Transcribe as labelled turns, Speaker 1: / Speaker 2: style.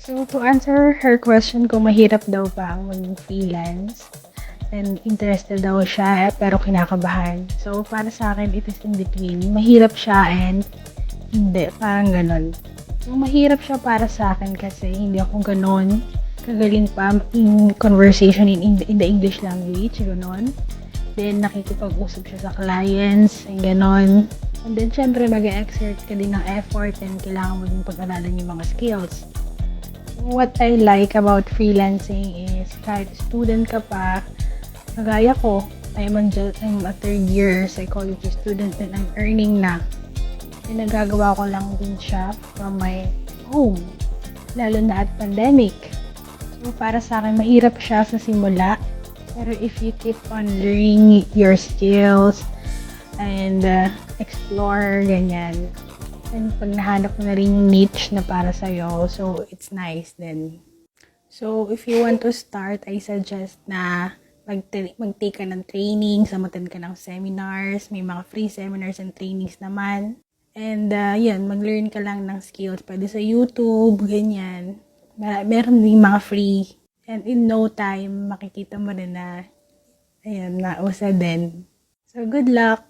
Speaker 1: So, to answer her question kung mahirap daw ba ang maging freelance, and interested daw siya pero kinakabahan. So, para sa akin, it is in between. Mahirap siya and hindi. Parang ganon. Yung mahirap siya para sa akin kasi hindi ako ganon kagaling pa in conversation in the English language. Ganon. Then, nakikipag-usap siya sa clients, and ganon. And then, syempre, mag-exert ka din ng effort and kailangan mo din pag-aralan yung mga skills. What I like about freelancing is kahit student ka pa, kagaya ko, I'm a third year psychology student and I'm earning na. And nagagawa ko lang din siya from my home, lalo na at pandemic. So para sa akin, mahirap siya sa simula. Pero if you keep on learning your skills and explore, ganyan, and pag nahanap mo na rin yung niche na para sa'yo, so it's nice then. So, if you want to start, I suggest na mag-take ka ng training, samatin ka ng seminars, may mga free seminars and trainings naman. And, yan, mag-learn ka lang ng skills. Pwede sa YouTube, ganyan. Meron din mga free. And in no time, makikita mo rin na, ayan, nausa din. So, good luck!